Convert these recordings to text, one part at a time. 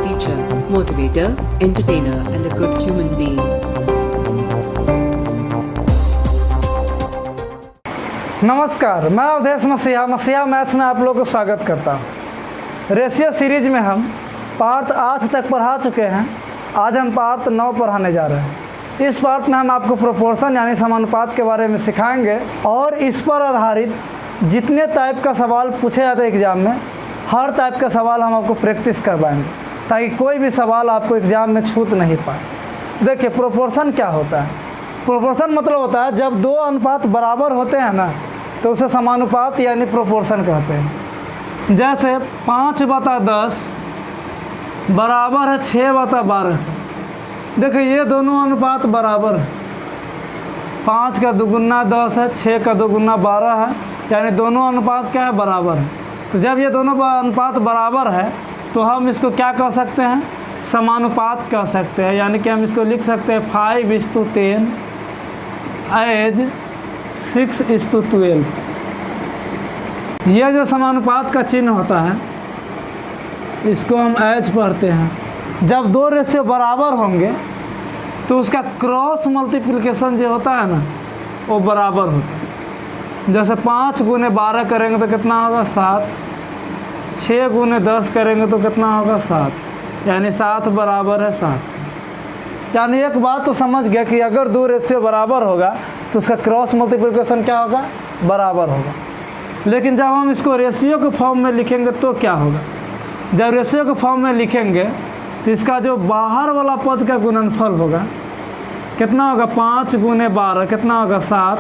teacher, motivator, entertainer, and a good human being. नमस्कार, मैं अवधेश मसीहा मैथ्स में आप लोगों को स्वागत करता हूँ। रेशियो सीरीज में हम पार्ट 8 तक पढ़ा चुके हैं। आज हम पार्ट 9 पढ़ाने जा रहे हैं। इस पार्ट में हम आपको प्रोपोर्शन यानी समानुपात के बारे में सिखाएंगे और इस पर आधारित जितने टाइप का सवाल पूछे जाते हैं एग्ज़ाम में, हर टाइप का सवाल हम आपको प्रैक्टिस करवाएंगे ताकि कोई भी सवाल आपको एग्ज़ाम में छूट नहीं पाए। देखिए, प्रोपोर्शन क्या होता है? प्रोपोर्शन मतलब होता है जब दो अनुपात बराबर होते हैं ना, तो उसे समानुपात यानी प्रोपोर्शन कहते हैं। जैसे 5/10 बराबर है 6/12। देखिए, ये दोनों अनुपात बराबर है। 5 का दुगुना 10 है, 6 का दुगुना 12 है, यानी दोनों अनुपात क्या है? बराबर है। तो जब ये दोनों अनुपात बराबर है तो हम इसको क्या कह सकते हैं? समानुपात कह सकते हैं। यानी कि हम इसको लिख सकते हैं 5:10 एज 6:12। यह जो समानुपात का चिन्ह होता है इसको हम एज पढ़ते हैं। जब दो रेशियो बराबर होंगे तो उसका क्रॉस मल्टीप्लिकेशन जो होता है ना, वो बराबर होता है। जैसे 5 × 12 करेंगे तो कितना होगा? 7। 6 × 10 करेंगे तो कितना होगा? 7। यानी 7 बराबर है 7। यानी एक बात तो समझ गया कि अगर दो रेशियो बराबर होगा तो उसका क्रॉस मल्टीप्लिकेशन क्या होगा? बराबर होगा। लेकिन जब हम इसको रेशियो के फॉर्म में लिखेंगे तो क्या होगा? जब रेशियो के फॉर्म में लिखेंगे तो इसका जो बाहर वाला पद का गुणनफल होगा कितना होगा? 5 × 12 कितना होगा? 7।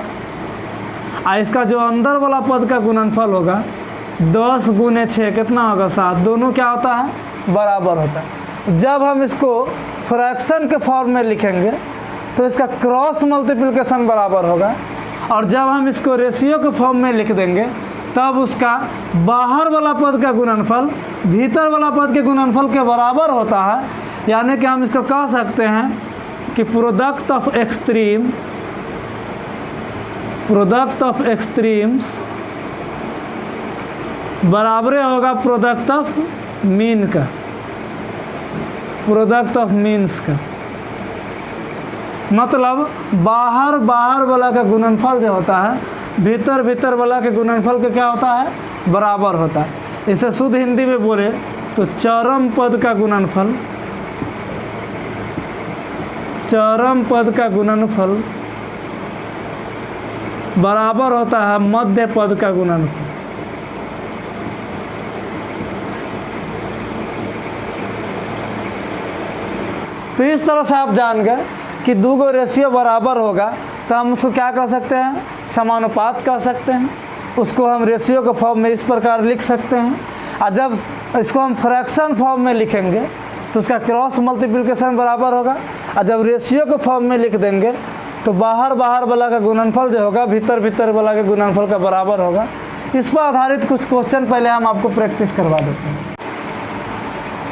और इसका जो अंदर वाला पद का गुणनफल होगा 10 × 6 कितना होगा? 7। दोनों क्या होता है? बराबर होता है। जब हम इसको फ्रैक्शन के फॉर्म में लिखेंगे तो इसका क्रॉस मल्टीप्लिकेशन बराबर होगा, और जब हम इसको रेशियो के फॉर्म में लिख देंगे तब उसका बाहर वाला पद का गुणनफल भीतर वाला पद के गुणनफल के बराबर होता है। यानी कि हम इसको कह सकते हैं कि प्रोडक्ट ऑफ एक्सट्रीम्स बराबर होगा प्रोडक्ट ऑफ मीन का, प्रोडक्ट ऑफ मीन्स का। मतलब बाहर वाला का गुणनफल जो होता है भीतर वाला के गुणनफल के क्या होता है? बराबर होता है। इसे शुद्ध हिंदी में बोले तो चरम पद का गुणनफल बराबर होता है मध्य पद का गुणनफल। तो इस तरह से आप जान गए कि दो गो रेशियो बराबर होगा तो हम उसको क्या कह सकते हैं? समानुपात कह सकते हैं। उसको हम रेशियो के फॉर्म में इस प्रकार लिख सकते हैं। और जब इसको हम फ्रैक्शन फॉर्म में लिखेंगे तो उसका क्रॉस मल्टीप्लिकेशन बराबर होगा, और जब रेशियो के फॉर्म में लिख देंगे तो बाहर वाला का गुणनफल जो होगा भीतर वाला के गुणनफल का बराबर होगा। इस पर आधारित कुछ क्वेश्चन पहले हम आपको प्रैक्टिस करवा देते हैं।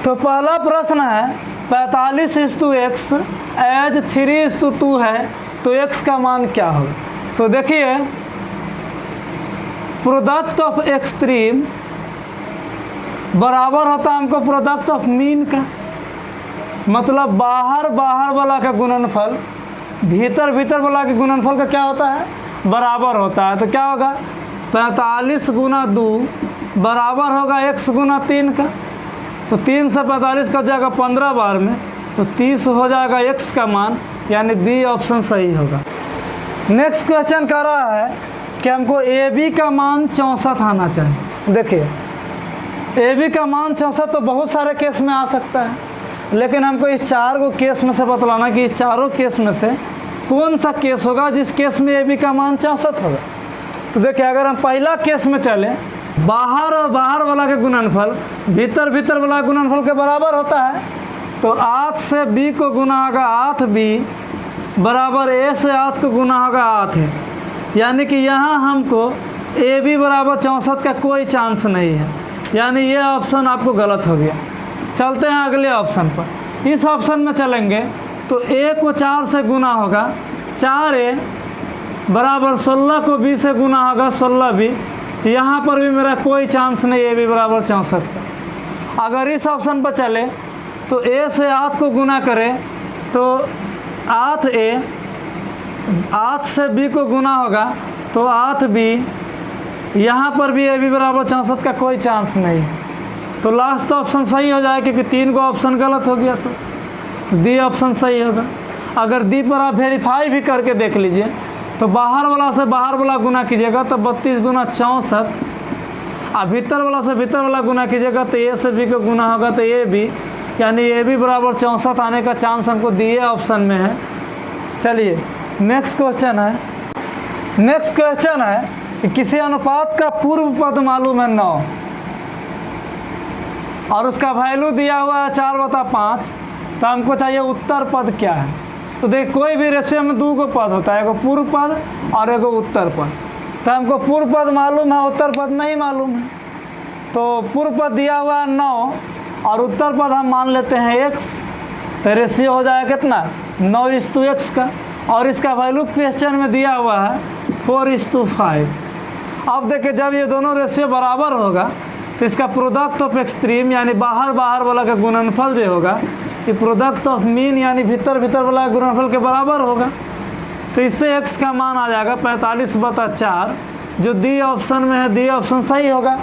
तो पहला प्रश्न है 45:x एज 3:2 है, तो x का मान क्या होगा? तो देखिए, प्रोडक्ट ऑफ एक्सट्रीम बराबर होता है हमको प्रोडक्ट ऑफ मीन का। मतलब बाहर वाला का गुणनफल भीतर वाला के गुणनफल का क्या होता है? बराबर होता है। तो क्या होगा? 45 × 2 बराबर होगा x × 3 का। तो 3 से 45 का जाएगा 15 बार में, तो 30 हो जाएगा x का मान, यानी बी ऑप्शन सही होगा। नेक्स्ट क्वेश्चन कर रहा है कि हमको AB का मान 64 आना चाहिए। देखिए, AB का मान 64 तो बहुत सारे केस में आ सकता है, लेकिन हमको इस 4 को केस में से बतलाना कि इस चारों केस में से कौन सा केस होगा जिस केस में AB का मान 64 होगा। तो देखिए, अगर हम पहला केस में चलें, बाहर वाला के गुणनफल भीतर वाला गुणनफल के बराबर होता है, तो 8 से B को गुना होगा 8B बराबर A से 8 को गुना होगा 8 है। यानी कि यहाँ हमको AB बराबर 64 का कोई चांस नहीं है, यानी ये ऑप्शन आपको गलत हो गया। चलते हैं अगले ऑप्शन पर। इस ऑप्शन में चलेंगे तो A को 4 से गुना होगा 4A बराबर 16 को B से गुना होगा 16B। यहाँ पर भी मेरा कोई चांस नहीं AB बराबर 64 का। अगर इस ऑप्शन पर चले तो ए से आठ को गुना करें तो 8a, 8 से b को गुना होगा तो 8b, यहाँ पर भी ab बराबर 64 का कोई चांस नहीं। तो लास्ट ऑप्शन सही हो जाए, क्योंकि 3 को ऑप्शन गलत हो गया तो डी ऑप्शन सही होगा। अगर डी पर आप वेरीफाई भी करके देख लीजिए तो बाहर वाला से बाहर वाला गुना कीजिएगा तो 32 दूना 64, और भीतर वाला से भीतर वाला गुना कीजिएगा तो ए से बी का गुना होगा तो ए बी, यानी ए बी बराबर 64 आने का चांस हमको दिए ऑप्शन में है। चलिए नेक्स्ट क्वेश्चन है। नेक्स्ट क्वेश्चन है कि किसी अनुपात का पूर्व पद मालूम है 9 और उसका वैल्यू दिया हुआ है 4/5, तो हमको चाहिए उत्तर पद क्या है। तो देख कोई भी रेशियो में 2 पद होता है, एगो पूर्व पद और एगो उत्तर पद। तो हमको पूर्व पद मालूम है, उत्तर पद नहीं मालूम है। तो पूर्व पद दिया हुआ है 9 और उत्तर पद हम मान लेते हैं x, तो रेशियो हो जाएगा कितना 9:x का, और इसका वैल्यू क्वेश्चन में दिया हुआ है 4:5। अब देखिए जब ये दोनों रेशियो बराबर होगा तो इसका प्रोडक्ट ऑफ एक्सट्रीम यानी बाहर बाहर वाला का गुणनफल जो होगा ये प्रोडक्ट ऑफ मीन यानी भीतर भीतर वाला गुणनफल के बराबर होगा। तो इससे x का मान आ जाएगा 45/4, जो डी ऑप्शन में है, डी ऑप्शन सही होगा।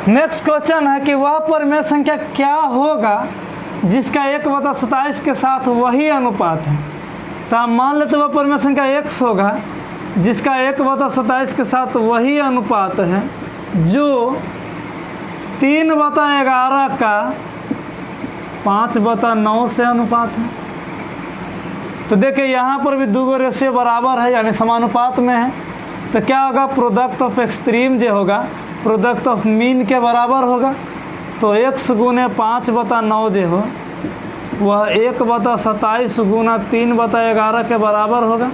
नेक्स्ट क्वेश्चन है कि वह परिमेय संख्या क्या होगा जिसका 1/27 के साथ वही अनुपात है। तो हम मान लेते वह परिमेय संख्या x होगा जिसका 1/27 के साथ वही अनुपात है जो 3/11 का 5/9 से अनुपात है। तो देखिए यहाँ पर भी 2 रेशियो बराबर है यानी समानुपात में है। तो क्या होगा, प्रोडक्ट ऑफ एक्सट्रीम जो होगा प्रोडक्ट ऑफ मीन के बराबर होगा। तो x गुने 5/9 जो हो वह 1/27 गुना 3/11 के बराबर होगा।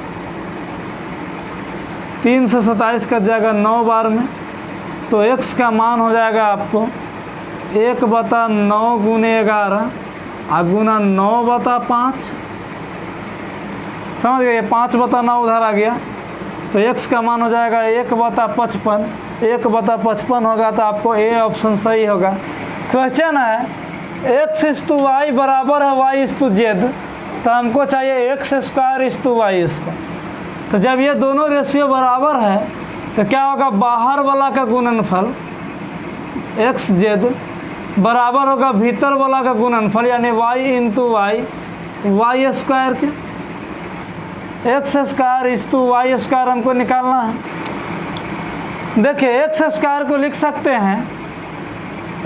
3 से 27 कट जाएगा 9 बार में, तो x का मान हो जाएगा आपको 1/9 गुने 11 और गुना 9/5। समझ गए, 5/9 उधर आ गया तो x का मान हो जाएगा 1/55। 1/55 होगा तो आपको ए ऑप्शन सही होगा। क्वेश्चन है x/y बराबर है y/z, तो हमको चाहिए x² तो जब ये दोनों रेशियो बराबर है तो क्या होगा, बाहर वाला का गुणनफल xz बराबर होगा भीतर वाला का गुणनफल यानी y/y, y² के। x² हमको निकालना है। देखिए x² को लिख सकते हैं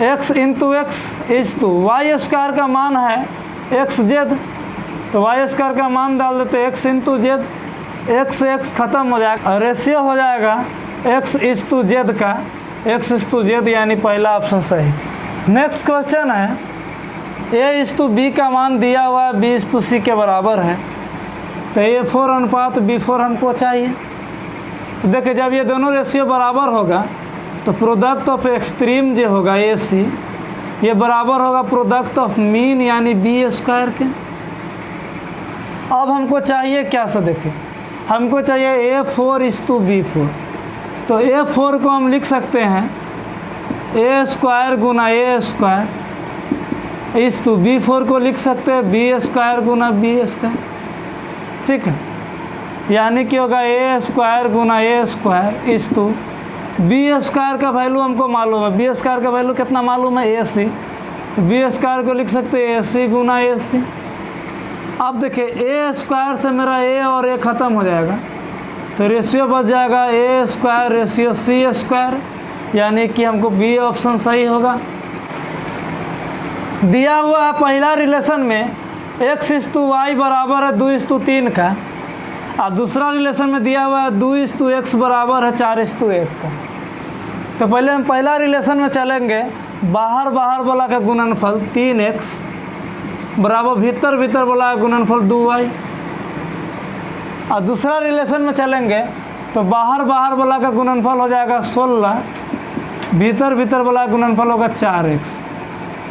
x × x y² का मान है xz, तो y² का मान डाल देते x × z, x खत्म हो जाएगा और रेशियो हो जाएगा x/z का, x/z यानी पहला ऑप्शन सही। नेक्स्ट क्वेश्चन है a/b का मान दिया हुआ है b/c के बराबर है, तो A4 अनुपात B4 हमको चाहिए। तो देखिए जब ये दोनों रेशियो बराबर होगा तो प्रोडक्ट ऑफ एक्सट्रीम जो होगा AC ये बराबर होगा प्रोडक्ट ऑफ मीन यानी B² के। अब हमको चाहिए क्या से, देखिए हमको चाहिए A4:B4। तो A4 को हम लिख सकते हैं A² गुना A², B4 को लिख सकते हैं B² गुना B²। ठीक है, यानी कि होगा A² गुना A² B² का वैल्यू हमको मालूम है। B² का वैल्यू कितना मालूम है, AC। तो B² को लिख सकते हैं AC गुना AC। अब देखिए A² से मेरा A और A ख़त्म हो जाएगा तो रेशियो बच जाएगा A²/C², यानी कि हमको B ऑप्शन सही होगा। दिया हुआ है पहला रिलेशन में x/y बराबर है 2:3 का, और दूसरा रिलेशन में दिया हुआ है 2:x बराबर है 4:1 का। तो पहले हम पहला रिलेशन में चलेंगे, बाहर बाहर वाला का गुणनफल 3x बराबर भीतर भीतर वाला का गुणनफल 2y, और दूसरा रिलेशन में चलेंगे तो बाहर बाहर वाला का गुणनफल हो जाएगा 16, भीतर भीतर वाला का गुणनफल होगा 4x।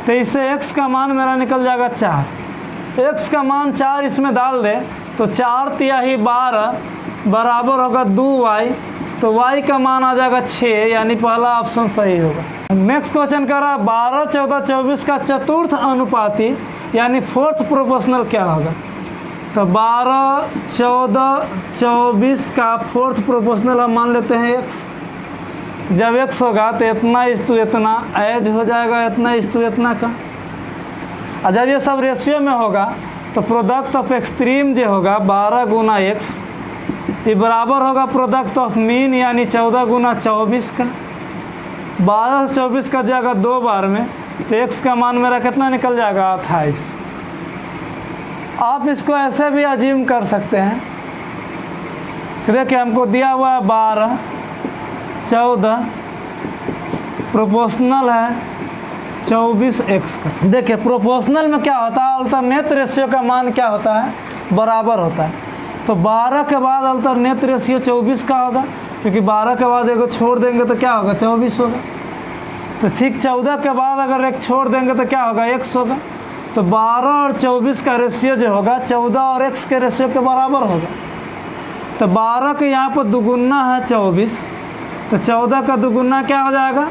तो इससे x का मान मेरा निकल जाएगा 4। x का मान 4 इसमें डाल दे तो 4×3 12 बराबर होगा 2y, तो y का मान आ जाएगा 6, यानी पहला ऑप्शन सही होगा। नेक्स्ट क्वेश्चन कर रहा है 12, 14, 24 का चतुर्थ अनुपाती यानी फोर्थ प्रोपोर्शनल क्या होगा। तो 12, 14, 24 का फोर्थ प्रोपोर्शनल हम मान लेते हैं x। जब x होगा तो इतना इस टू इतना एज हो जाएगा, इतना इस टू इतना का। और जब ये सब रेशियो में होगा तो प्रोडक्ट ऑफ एक्सट्रीम जो होगा 12 गुना x ये बराबर होगा प्रोडक्ट ऑफ मीन यानी 14 गुना 24 का। 12 से 24 का जाएगा 2 बार में तो x का मान मेरा कितना निकल जाएगा 28। आप इसको ऐसे भी अज्यूम कर सकते हैं कि देखिए हमको दिया हुआ है 12, 14 प्रोपोर्शनल है 24x का। देखिए प्रोपोर्शनल में क्या होता है, अल्टरनेट रेशियो का मान क्या होता है, बराबर होता है। तो 12 के बाद अल्टरनेट रेशियो 24 का होगा, क्योंकि 12 के बाद एगो छोड़ देंगे तो क्या होगा 24 होगा। तो ठीक 14 के बाद अगर एक छोड़ देंगे तो क्या होगा x होगा। तो 12 और 24 का रेशियो जो होगा 14 और x के रेशियो के बराबर होगा। तो 12 के यहाँ पर दुगुना है 24, तो 14 का दुगुना क्या हो जाएगा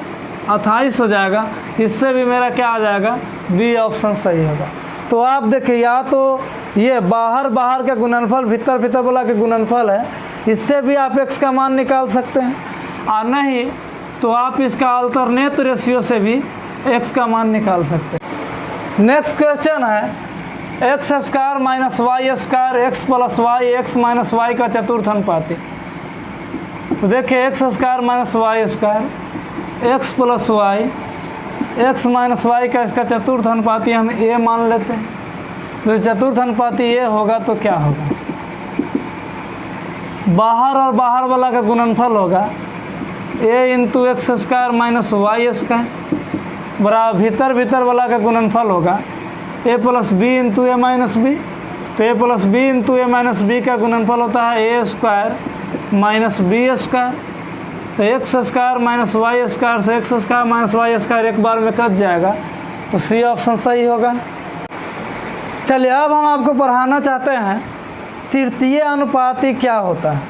28 हो जाएगा। इससे भी मेरा क्या आ जाएगा, बी ऑप्शन सही होगा। तो आप देखिए या तो ये बाहर बाहर का गुणनफल भीतर भीतर वाला के गुणनफल है, इससे भी आप x का मान निकाल सकते हैं, और नहीं तो आप इसका अल्टरनेट रेशियो से भी x का मान निकाल सकते हैं। नेक्स्ट क्वेश्चन है X square minus Y square X plus Y X minus Y का चतुर्थ अनुपाती। तो देखिए X square minus Y square X plus Y X minus Y का इसका चतुर्थ अनुपाती हम ए मान लेते हैं। तो चतुर्थ अनुपाती ए होगा तो क्या होगा, बाहर और बाहर वाला का गुणनफल होगा a into x square minus Y square बराबर भीतर भीतर वाला का गुणनफल होगा a plus b into a minus b. तो a plus b into a minus b का गुणनफल होता है a square minus b square. तो x square minus Y square से x square minus Y square एक बार में कट जाएगा, तो सी ऑप्शन सही होगा। चलिए अब हम आपको पढ़ाना चाहते हैं तृतीय अनुपाती क्या होता है,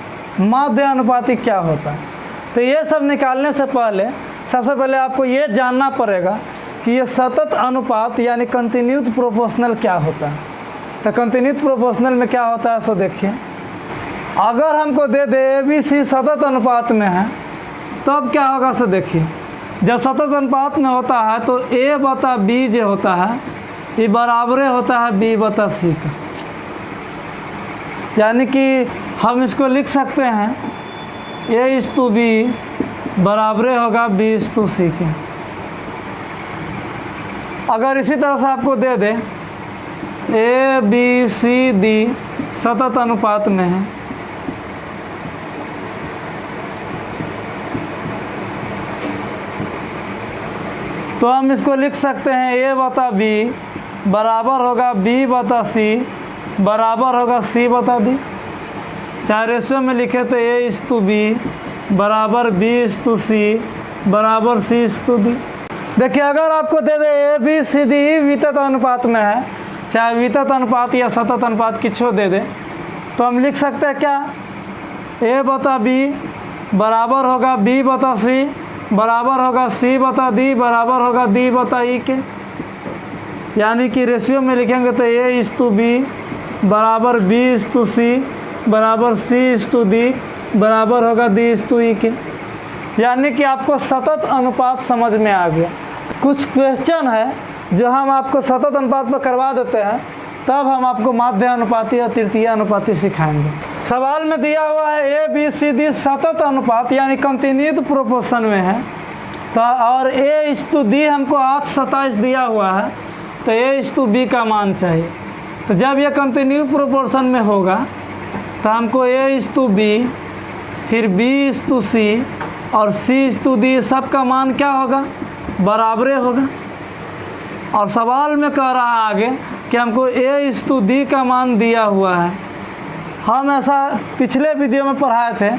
माध्य अनुपाती क्या होता है। तो ये सब निकालने से पहले सबसे पहले आपको ये जानना पड़ेगा कि ये सतत अनुपात यानी कंटिन्यूड प्रोपोर्शनल क्या होता है। तो कंटिन्यूड प्रोपोर्शनल में क्या होता है सो देखिए, अगर हमको दे दे ए बी सी सतत अनुपात में है तब क्या होगा सो देखिए, जब सतत अनुपात में होता है तो ए बता बी जो होता है ये बराबर होता है बी बता सी का। यानी कि हम इसको लिख सकते हैं ए इस टू बी बराबर होगा बी इस टू सी के। अगर इसी तरह से आपको दे दे ए बी सी डी सतत अनुपात में है तो हम इसको लिख सकते हैं ए बता बी बराबर होगा बी बता सी बराबर होगा सी बता डी। चाहे रेशियो में लिखे तो ए इस टू बी बराबर बी इस टू सी बराबर सी इस टू डी। देखिए अगर आपको दे दे ए बी सी डी वितत अनुपात में है, चाहे वितत अनुपात या सतत अनुपात किसी दे दे, तो हम लिख सकते हैं क्या ए बता बी बराबर होगा बी बता सी बराबर होगा सी बता डी बराबर होगा डी बता ई के। यानी कि रेशियो में लिखेंगे तो ए इस टू बी बराबर बी इस टू सी बराबर सी इस टू डी बराबर होगा डी इस टू ई के। यानी कि आपको सतत अनुपात समझ में आ गया। कुछ क्वेश्चन है जो हम आपको सतत अनुपात पर करवा देते हैं, तब हम आपको माध्य अनुपाती और तृतीय अनुपाती सिखाएंगे। सवाल में दिया हुआ है ए बी सी डी सतत अनुपात यानी कंटिन्यूड प्रोपोर्शन में है, तो और ए इस टू डी हमको 8:27 दिया हुआ है, तो ए इस टू बी का मान चाहिए। तो जब ये कंटिन्यू प्रोपोर्शन में होगा तो हमको ए इस टू बी फिर बी इस टू सी और सी इस टू डी सब का मान क्या होगा, बराबर होगा। और सवाल में कह रहा है आगे कि हमको ए इस टू डी का मान दिया हुआ है। हम ऐसा पिछले वीडियो में पढ़ाए थे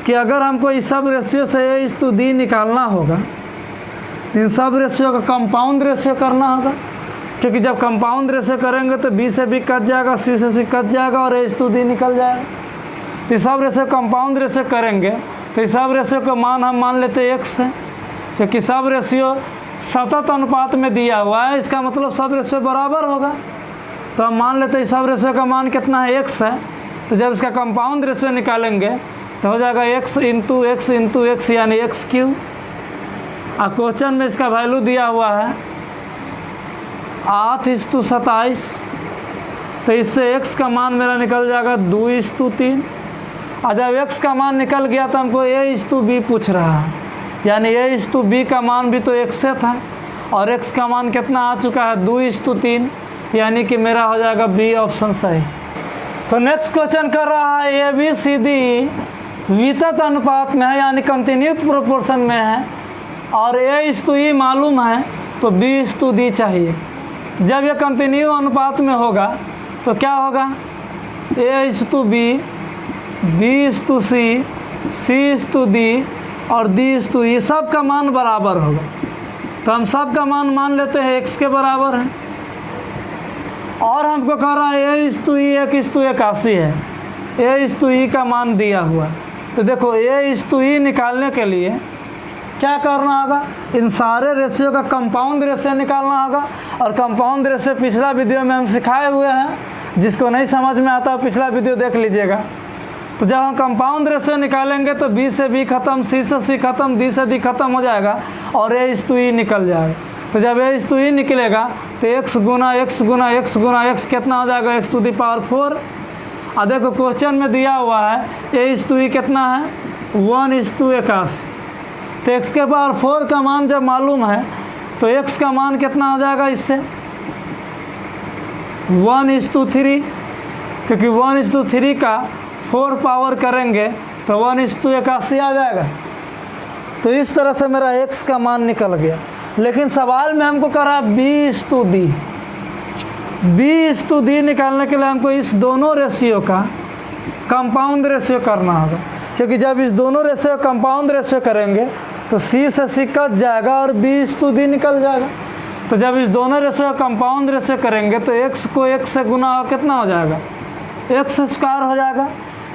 कि अगर हमको इस सब रेशियो से ए इस टू डी निकालना होगा तो इन सब रेशियो का कंपाउंड रेशियो करना होगा, क्योंकि जब कंपाउंड रेशियो करेंगे तो बी से बी कट जाएगा, सी से सी कट जाएगा और ए इस टू डी निकल जाएगा। तो इस सब रेशियो कंपाउंड रेशियो करेंगे तो इस सब रेशियो का मान हम मान लेते हैं x है। क्योंकि सब रेशियो सतत अनुपात में दिया हुआ है, इसका मतलब सब रेशियो बराबर होगा। तो हम मान लेते हैं सब रेशियो का मान कितना है, x है। तो जब इसका कंपाउंड रेशियो निकालेंगे तो हो जाएगा x इंटू एक्स यानी x3। और क्वेश्चन में इसका वैल्यू दिया हुआ है 8:27। तो इससे x का मान मेरा निकल जाएगा 2:3। और जब x का मान निकल गया तो हमको a:b पूछ रहा है, यानी a:b का मान भी तो x से था और x का मान कितना आ चुका है 2:3, यानी कि मेरा हो जाएगा बी ऑप्शन सही। तो नेक्स्ट क्वेश्चन कर रहा है ABCD वितत अनुपात में है, यानी कंटिन्यूट प्रोपोर्शन में है और A:E मालूम है तो B:D चाहिए। तो जब ये कंटिन्यू अनुपात में होगा तो क्या होगा, A:B, B:C, C:D और D:E सब का मान बराबर होगा। तो हम सब का मान लेते हैं x के बराबर है और हमको कह रहा है A:E 1:81 है, A:E का मान दिया हुआ है। तो देखो A:E निकालने के लिए क्या करना होगा, इन सारे रेशियो का कंपाउंड रेशियो निकालना होगा। और कंपाउंड रेशियो पिछला वीडियो में हम सिखाए हुए हैं, जिसको नहीं समझ में आता पिछला वीडियो देख लीजिएगा। तो जब हम कंपाउंड रेशियो निकालेंगे तो B से B खत्म, C से C खत्म, D से D खत्म हो जाएगा और A:E निकल जाएगा। तो जब A:E निकलेगा तो x गुना x गुना x गुना x कितना हो जाएगा, x⁴। और देखो क्वेश्चन में दिया हुआ है A:E कितना है 1:81। तो x⁴ का मान जब मालूम है तो x का मान कितना हो जाएगा इससे 1:3, क्योंकि 1:3 का 4 पावर करेंगे तो 1:81 आ जाएगा। तो इस तरह से मेरा x का मान निकल गया। लेकिन सवाल में हमको कह रहा है B:D। B:D निकालने के लिए हमको इस दोनों रेशियो का कंपाउंड रेशियो करना होगा, क्योंकि जब इस दोनों रेशियो कंपाउंड रेशियो करेंगे तो C से C कट जाएगा और B:D निकल जाएगा। तो जब इस दोनों रेशियो कंपाउंड रेशियो करेंगे तो x को x से गुना कितना हो जाएगा, x² हो जाएगा।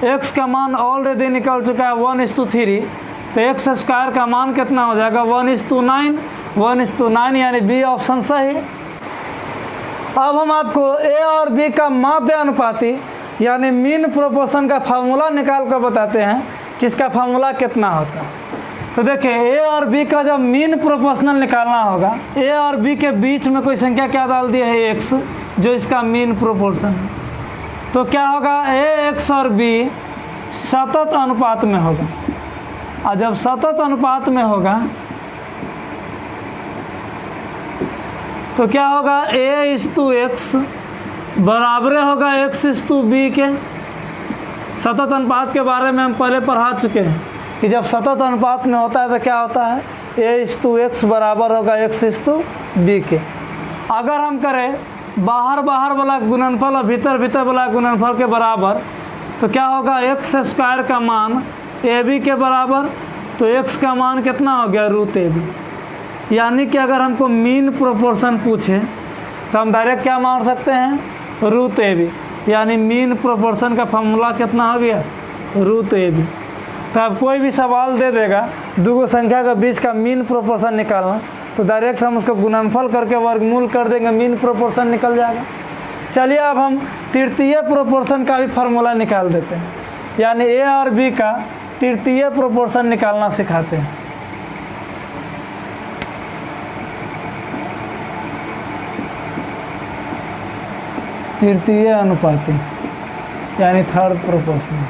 x का मान ऑलरेडी निकल चुका है 1:3, तो x² का मान कितना हो जाएगा 1:9, 1:9 यानी बी ऑप्शन सही। अब हम आपको A और B का माध्य अनुपाती यानी मीन प्रोपोर्शन का फार्मूला निकाल कर बताते हैं कि इसका फार्मूला कितना होता है। तो देखिए A और B का जब मीन प्रोपोर्शनल निकालना होगा, A और B के बीच में कोई संख्या क्या डाल दी है x, जो इसका मीन प्रोपोर्शन है। तो क्या होगा AX और B सतत अनुपात में होगा। और जब सतत अनुपात में होगा तो क्या होगा A:x बराबर होगा x:b के। सतत अनुपात के बारे में हम पहले पढ़ा चुके हैं कि जब सतत अनुपात में होता है तो क्या होता है A:x बराबर होगा x:b के। अगर हम करें बाहर वाला गुणनफल और भीतर वाला गुणनफल के बराबर तो क्या होगा x² का मान AB के बराबर। तो x का मान कितना हो गया √AB। यानी कि अगर हमको मीन प्रोपोर्शन पूछे तो हम डायरेक्ट क्या मान सकते हैं √AB, यानी मीन प्रोपोर्शन का फॉर्मूला कितना हो गया √AB। तो अब कोई भी सवाल दे देगा दो संख्या के बीच का मीन प्रोपोर्शन निकालना, तो डायरेक्ट हम उसको गुणनफल करके वर्गमूल कर देंगे, मीन प्रोपोर्शन निकल जाएगा। चलिए अब हम तृतीय प्रोपोर्शन का भी फार्मूला निकाल देते हैं, यानी A और B का तृतीय प्रोपोर्शन निकालना सिखाते हैं। तृतीय अनुपाती यानी थर्ड प्रोपोर्शनल।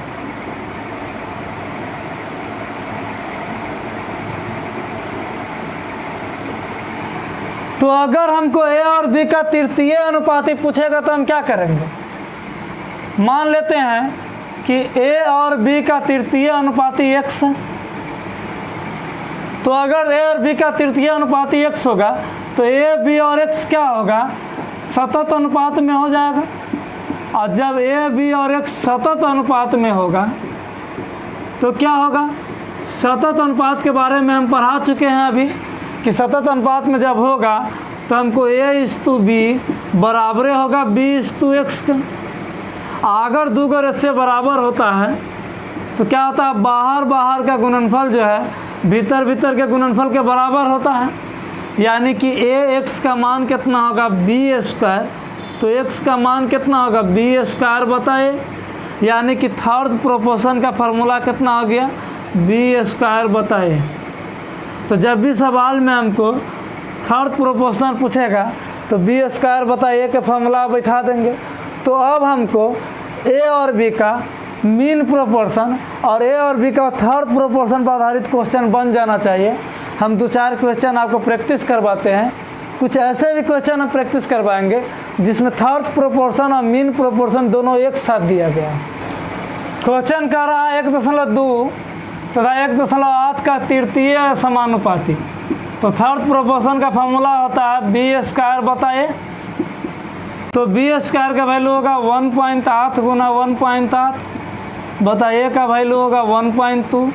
तो अगर हमको A और B का तृतीय अनुपाती पूछेगा तो हम क्या करेंगे, मान लेते हैं कि A और B का तृतीय अनुपाती x है। तो अगर A और B का तृतीय अनुपाती x होगा तो A, B और x क्या होगा सतत अनुपात में हो जाएगा। और जब A, B और x सतत अनुपात में होगा तो क्या होगा, सतत अनुपात के बारे में हम पढ़ा चुके हैं अभी कि सतत अनुपात में जब होगा तो हमको A:B बराबर होगा B:x का। अगर दो रेशियो बराबर होता है तो क्या होता है बाहर का गुणनफल जो है भीतर भीतर के गुणनफल के बराबर होता है, यानी कि ए एक्स का मान कितना होगा बी स्क्वायर, तो एक्स का मान कितना होगा बी स्क्वायर बता ए, यानी कि थर्ड प्रोपोर्शन का फार्मूला कितना हो गया बी स्क्वायर बता ए। तो जब भी सवाल में हमको थर्ड प्रोपोर्शनल पूछेगा तो बी स्क्वायर बता ए के फार्मूला बैठा देंगे। तो अब हमको ए और बी का मीन प्रोपोर्शन और ए और बी का थर्ड प्रोपोर्शन पर आधारित क्वेश्चन बन जाना चाहिए। हम 2-4 क्वेश्चन आपको प्रैक्टिस करवाते हैं, कुछ ऐसे भी क्वेश्चन हम प्रैक्टिस करवाएंगे जिसमें थर्ड प्रोपोर्शन और मीन प्रोपोर्शन दोनों एक साथ दिया गया। क्वेश्चन कर रहा है 1.2 तथा 1.8 का तृतीय समानुपाती। तो थर्ड प्रोपोर्शन का फॉर्मूला होता है बी स्क्वायर बता ए। तो बी स्क्वायर का वैल्यू होगा 1.8 गुना 1.8 बता ए का वैल्यू होगा 1.2।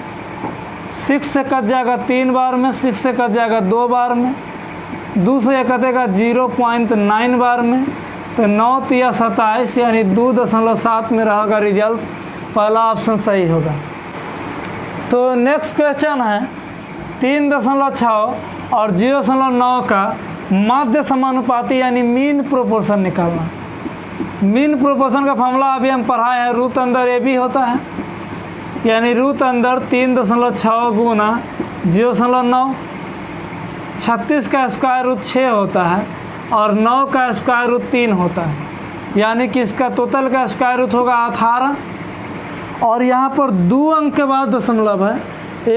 6 से कट जाएगा 3 बार में, 6 से कट जाएगा 2 बार में, 2 से कटेगा 0.9 बार में, तो 9 तिया 27 यानी 2.7 में रहेगा रिजल्ट। पहला ऑप्शन सही होगा। तो नेक्स्ट क्वेश्चन है 3.6 और 0.9 का मध्य समानुपाती यानी मीन प्रोपोर्शन निकालना। मीन प्रोपोर्शन का फॉर्मूला अभी हम पढ़ाए हैं, रूट अंदर ए बी होता है, यानी रूट अंदर 3.6 गुना 0.9, 36 का स्क्वायर रूट 6 होता है और 9 का स्क्वायर रूट 3 होता है, यानी कि इसका टोटल का स्क्वायर रूट होगा 18। और यहाँ पर 2 अंक के बाद दशमलव है,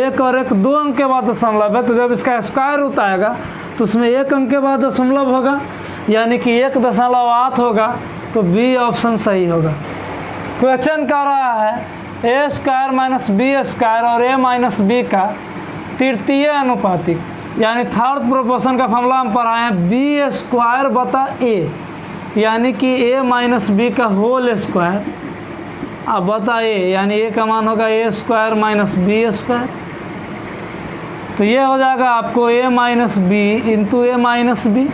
1 और 1 2 अंक के बाद दशमलव है, तो जब इसका स्क्वायर रूट आएगा तो उसमें 1 अंक के बाद दशमलव होगा, यानी कि 1.8 होगा। तो बी ऑप्शन सही होगा। क्वेश्चन कर रहा है a square minus b square और ए माइनस बी का तृतीय अनुपातिक, यानी थर्ड प्रोपोर्शन का फॉर्मूला हम पढ़ाए हैं बी स्क्वायर बता ए, यानी कि ए माइनस बी का होल स्क्वायर अब बता ए, यानी ए का मान होगा a square minus b square. तो ये हो जाएगा आपको ए minus B into a minus B,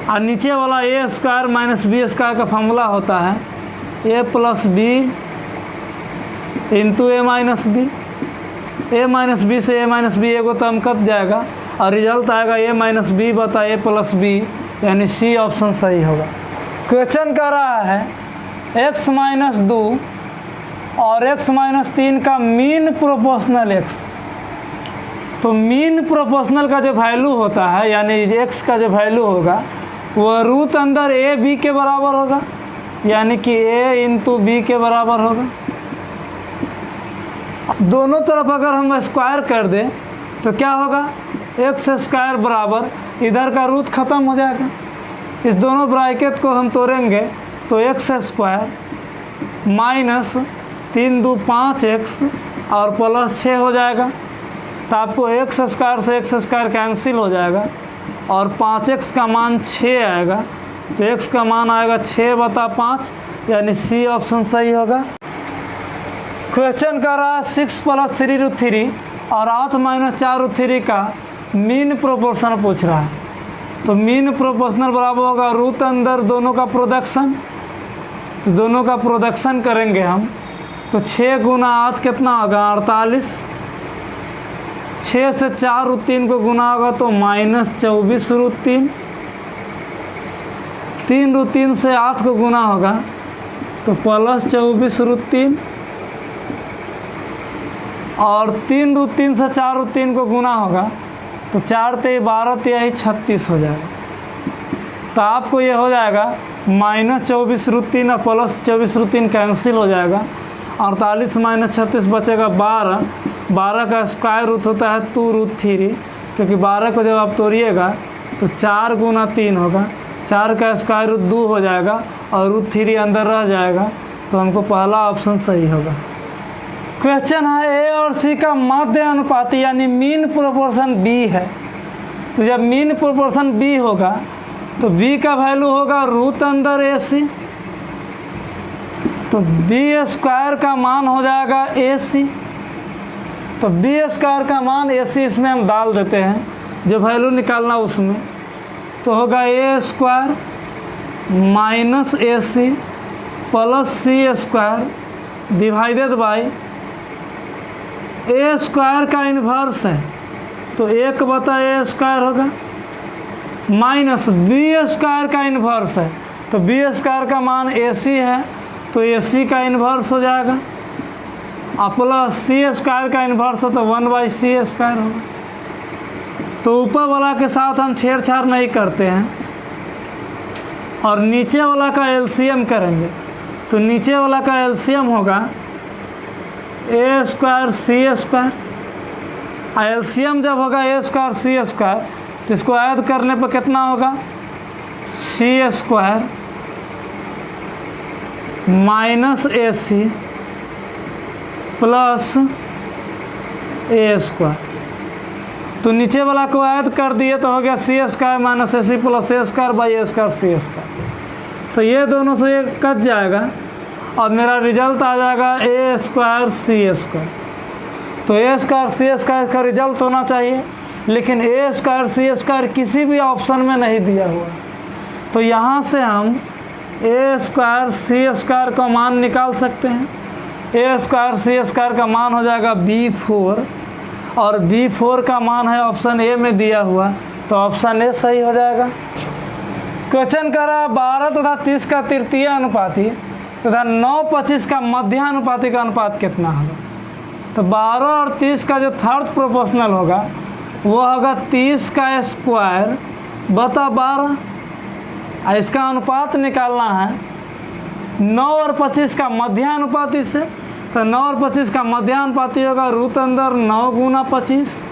और नीचे वाला ए स्क्वायर माइनस बी स्क्वायर का फॉर्मूला होता है ए plus b into a minus B. A minus B से ए माइनस बी एगो तो हम कट जाएगा और रिजल्ट आएगा ए माइनस बी बता ए प्लस बी, यानी सी ऑप्शन सही होगा। क्वेश्चन कर रहा है x माइनस 2 और x माइनस 3 का मीन प्रोपोर्शनल x। तो मीन प्रोपोर्शनल का जो वैल्यू होता है, यानी x का जो वैल्यू होगा वो रूट अंदर ए बी के बराबर होगा, यानी कि a इंटू बी के बराबर होगा। दोनों तरफ अगर हम स्क्वायर कर दें तो क्या होगा एक्स स्क्वायर बराबर इधर का रूट ख़त्म हो जाएगा, इस दोनों ब्रैकेट को हम तोड़ेंगे तो एक्स स्क्वायर माइनस 3 2 5 एक्स और प्लस 6 हो जाएगा। तो आपको एक्स स्क्वायर से एक्स स्क्वायर कैंसिल हो जाएगा और 5x का मान 6 आएगा, तो x का मान आएगा 6 बटा 5, यानी सी ऑप्शन सही होगा। क्वेश्चन कर रहा है 6 + 3 रूट 3 और 8 - 4 रूट 3 का मीन प्रोपोर्शनल पूछ रहा है। तो मीन प्रोपोर्शनल बराबर होगा रूट अंदर दोनों का प्रोडक्शन, तो दोनों का प्रोडक्शन करेंगे हम, तो 6 गुना 8 कितना होगा 48, 6 से 4 रूट 3 को गुना होगा तो -24 रूट 3, 3 रूट 3 से 8 को गुना होगा तो +24 रूट 3, और 3 रूट 3 से 4 रूट 3 को गुना होगा तो 4 × 12 = 36 हो जाएगा। तो आपको ये हो जाएगा -24 रूट 3 और +24 रूट 3 कैंसिल हो जाएगा, 48 - 36 बचेगा 12, 12 का स्क्वायर रूट होता है 2 रूट 3, क्योंकि 12 को जब आप तोड़िएगा तो 4 गुना 3 होगा, 4 का स्क्वायर रूट 2 हो जाएगा और रूट 3 अंदर रह जाएगा, तो हमको पहला ऑप्शन सही होगा। क्वेश्चन है ए और सी का मध्य अनुपाती यानी मीन प्रोपोर्शन बी है। तो जब मीन प्रोपोर्शन बी होगा तो बी का वैल्यू होगा रूट अंदर ए सी, तो बी स्क्वायर का मान हो जाएगा ए सी। तो बी स्क्वायर का मान ए सी इसमें हम डाल देते हैं, जो वैल्यू निकालना उसमें, तो होगा a square minus a c plus c square divided by a square का इन्वर्स है तो 1/a² होगा, माइनस बी स्क्वायर का इन्वर्स है तो बी स्क्वायर का मान AC है तो AC का इन्वर्स हो जाएगा, और प्लस सी स्क्वायर का इन्वर्स है तो 1/c² होगा। तो ऊपर वाला के साथ हम छेड़छाड़ नहीं करते हैं और नीचे वाला का LCM करेंगे। तो नीचे वाला का LCM होगा a² c², और LCM जब होगा a² c² तो इसको ऐड करने पर कितना होगा, c² minus AC plus a²। तो नीचे वाला को ऐड कर दिए तो हो गया c² minus AC plus a² c²। तो ये दोनों से ये कट जाएगा और मेरा रिजल्ट आ जाएगा a² c²। तो a² c² का रिजल्ट होना चाहिए, लेकिन a² c² किसी भी ऑप्शन में नहीं दिया हुआ। तो यहाँ से हम a² c² का मान निकाल सकते हैं। a² c² का मान हो जाएगा B4 और B4 का मान है ऑप्शन ए में दिया हुआ, तो ऑप्शन ए सही हो जाएगा। क्वेश्चन कर रहा है 12 तथा 30 का तृतीय अनुपाती तथा 9/25 का मध्यानुपाती का अनुपात कितना होगा। तो 12 और 30 का जो थर्ड प्रोपोर्शनल होगा वो होगा 30 का स्क्वायर बटा 12, और इसका अनुपात निकालना है 9 और 25 का मध्यानुपाती से। तो 9 और 25 का मध्यानुपाती होगा रूट अंदर 9 गुना 25,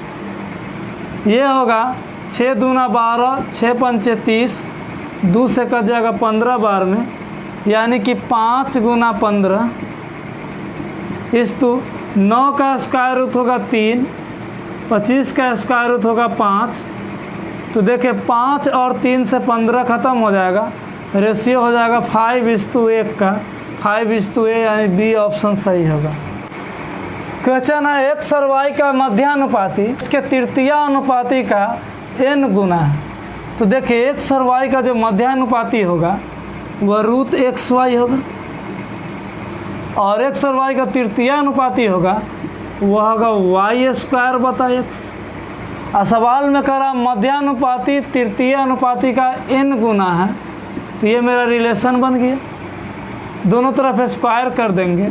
ये होगा 6 दूना 12, 6 पंचे 30, 2 से कट जाएगा 15 बार में, यानी कि 5 गुना 15। इस तो 9 का स्क्वायर रूट होगा 3, 25 का स्क्वायर रूट होगा 5। तो देखिए 5 और 3 से 15 ख़त्म हो जाएगा, रेशियो हो जाएगा 5:1 का, 5:a, यानी बी ऑप्शन सही होगा। क्वेश्चन है x और y का मध्यानुपाती इसके तृतीय अनुपाती का n गुना है। तो देखिए x और y का जो मध्यानुपाती होगा वह रूट xy होगा, और x और y का तृतीय अनुपाती होगा वह होगा y² बटा x। और सवाल में करा मध्यानुपाती तृतीय अनुपाती का n गुना है, तो ये मेरा रिलेशन बन गया। दोनों तरफ स्क्वायर कर देंगे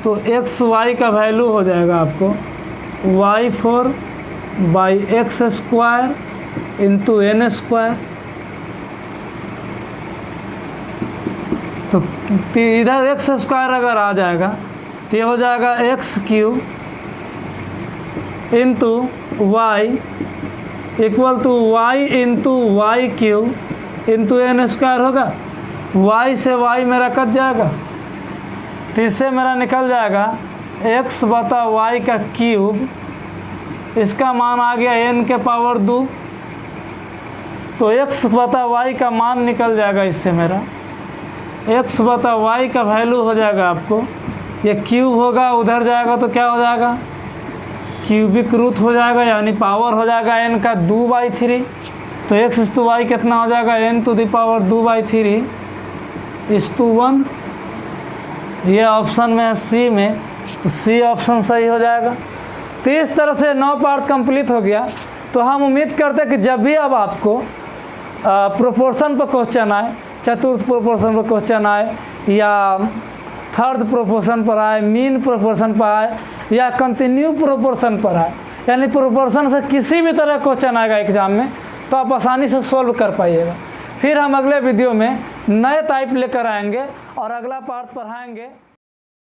तो xy का वैल्यू हो जाएगा आपको y4/x² इंटू n²। तो इधर x² अगर आ जाएगा तो ये हो जाएगा x³ into y equal to y into y³ into n² होगा। y से y मेरा कट जाएगा, तो इससे मेरा निकल जाएगा x बटा y का क्यूब, इसका मान आ गया n के पावर 2। तो x बटा y का मान निकल जाएगा, इससे मेरा x बटा y का वैल्यू हो जाएगा आपको, ये क्यूब होगा उधर जाएगा तो क्या हो जाएगा, क्यूबिक रूट हो जाएगा, यानी पावर हो जाएगा n का 2/3। तो x टू y कितना हो जाएगा, n टू द पावर 2/3 1। ये ऑप्शन में है सी में, तो सी ऑप्शन सही हो जाएगा। तो इस तरह से 9 पार्ट कंप्लीट हो गया। तो हम उम्मीद करते हैं कि जब भी अब आपको प्रोपोर्शन पर क्वेश्चन आए, चतुर्थ प्रोपोर्शन पर क्वेश्चन आए, या थर्ड प्रोपोर्शन पर आए, मीन प्रोपोर्शन पर आए, या कंटिन्यू प्रोपोर्शन पर आए, यानी प्रोपोर्शन से किसी भी तरह क्वेश्चन आएगा एग्जाम में, तो आप आसानी से सॉल्व कर पाइएगा। फिर हम अगले वीडियो में नए टाइप लेकर आएंगे और अगला पार्ट पढ़ाएंगे।